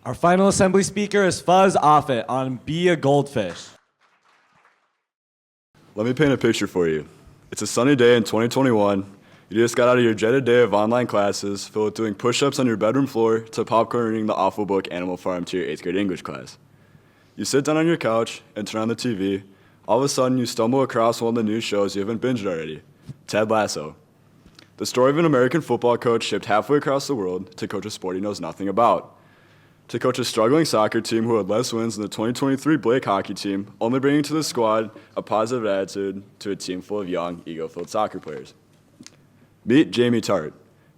Our final assembly speaker is Fuzz Offit on Be a Goldfish. Let me paint a picture for you. It's a sunny day in 2021. You just got out of your dreaded day of online classes filled with doing push-ups on your bedroom floor to popcorn reading the awful book Animal Farm to your 8th grade English class. You sit down on your couch and turn on the TV. All of a sudden, you stumble across one of the new shows you haven't binged already, Ted Lasso. The story of an American football coach shipped halfway across the world to coach a sport he knows nothing about. To coach a struggling soccer team who had less wins than the 2023 Blake hockey team, only bringing to the squad a positive attitude to a team full of young, ego-filled soccer players. Meet Jamie Tart,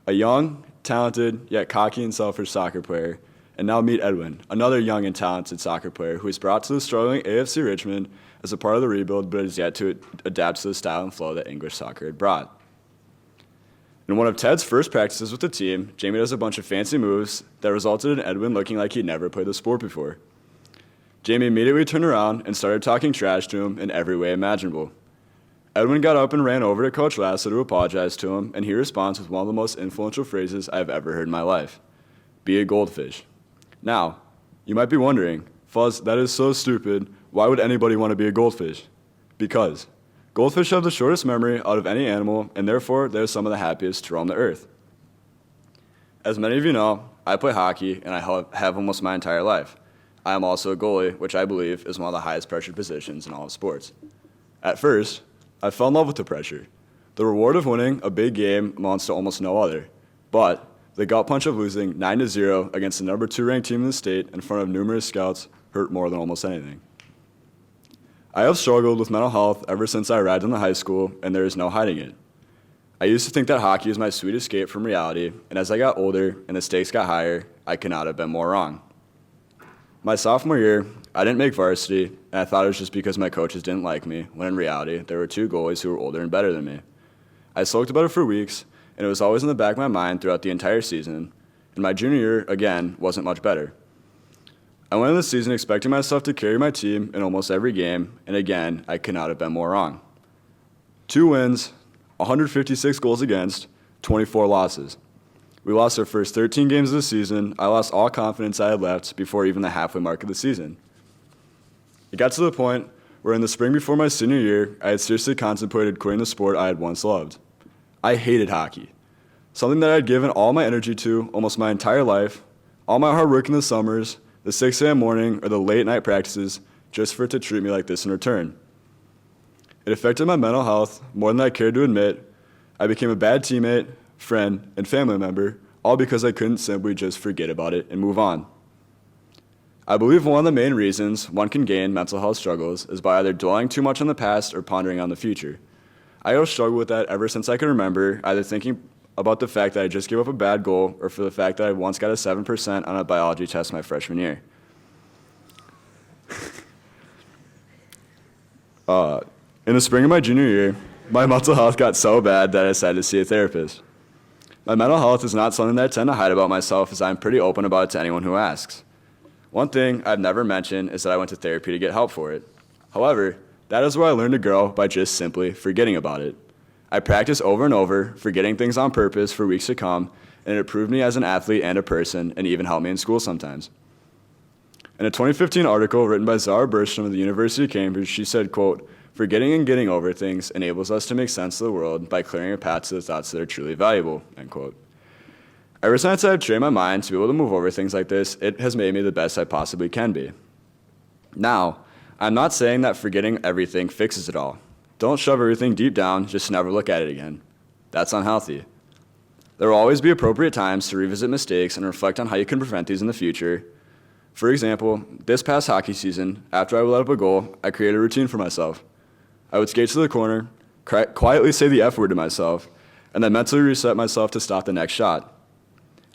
a young, talented, yet cocky and selfish soccer player. And now meet Edwin, another young and talented soccer player who is brought to the struggling AFC Richmond as a part of the rebuild, but is yet to adapt to the style and flow that English soccer had brought. In one of Ted's first practices with the team, Jamie does a bunch of fancy moves that resulted in Edwin looking like he'd never played the sport before. Jamie immediately turned around and started talking trash to him in every way imaginable. Edwin got up and ran over to Coach Lasso to apologize to him, and he responds with one of the most influential phrases I've ever heard in my life: "Be a goldfish." Now, you might be wondering, Fuzz, that is so stupid. Why would anybody want to be a goldfish? Because goldfish have the shortest memory out of any animal, and therefore they're some of the happiest to roam the earth. As many of you know, I play hockey, and I have almost my entire life. I am also a goalie, which I believe is one of the highest pressured positions in all of sports. At first, I fell in love with the pressure. The reward of winning a big game amounts to almost no other. But the gut punch of losing 9-0 against the number 2 ranked team in the state in front of numerous scouts hurt more than almost anything. I have struggled with mental health ever since I arrived in the high school, and there is no hiding it. I used to think that hockey was my sweet escape from reality, and as I got older and the stakes got higher, I could not have been more wrong. My sophomore year, I didn't make varsity, and I thought it was just because my coaches didn't like me, when in reality, there were 2 goalies who were older and better than me. I sulked about it for weeks, and it was always in the back of my mind throughout the entire season, and my junior year, again, wasn't much better. I went into the season expecting myself to carry my team in almost every game, and again, I could not have been more wrong. 2 wins, 156 goals against, 24 losses. We lost our first 13 games of the season. I lost all confidence I had left before even the halfway mark of the season. It got to the point where in the spring before my senior year, I had seriously contemplated quitting the sport I had once loved. I hated hockey, something that I had given all my energy to almost my entire life, all my hard work in the summers, the 6 a.m. morning, or the late night practices, just for it to treat me like this in return. It affected my mental health more than I cared to admit. I became a bad teammate, friend, and family member, all because I couldn't simply just forget about it and move on. I believe one of the main reasons one can gain mental health struggles is by either dwelling too much on the past or pondering on the future. I have struggled with that ever since I can remember, either thinking about the fact that I just gave up a bad goal or for the fact that I once got a 7% on a biology test my freshman year. In the spring of my junior year, my mental health got so bad that I decided to see a therapist. My mental health is not something that I tend to hide about myself, as I'm pretty open about it to anyone who asks. One thing I've never mentioned is that I went to therapy to get help for it. However, that is where I learned to grow by just simply forgetting about it. I practiced over and over, forgetting things on purpose for weeks to come, and it improved me as an athlete and a person, and even helped me in school sometimes. In a 2015 article written by Zara Berstrom of the University of Cambridge, she said, quote, "Forgetting and getting over things enables us to make sense of the world by clearing a path to the thoughts that are truly valuable," end quote. Ever since I've trained my mind to be able to move over things like this, it has made me the best I possibly can be. Now, I'm not saying that forgetting everything fixes it all. Don't shove everything deep down just to never look at it again. That's unhealthy. There will always be appropriate times to revisit mistakes and reflect on how you can prevent these in the future. For example, this past hockey season, after I would let up a goal, I created a routine for myself. I would skate to the corner, quietly say the F word to myself, and then mentally reset myself to stop the next shot.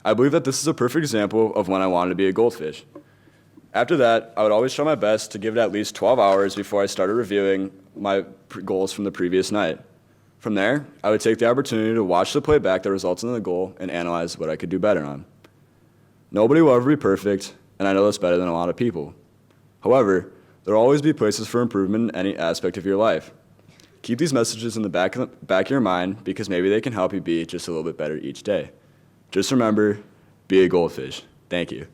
I believe that this is a perfect example of when I wanted to be a goldfish. After that, I would always try my best to give it at least 12 hours before I started reviewing my goals from the previous night. From there, I would take the opportunity to watch the playback that results in the goal and analyze what I could do better on. Nobody will ever be perfect, and I know this better than a lot of people. However, there will always be places for improvement in any aspect of your life. Keep these messages in the back of your mind, because maybe they can help you be just a little bit better each day. Just remember, be a goldfish. Thank you.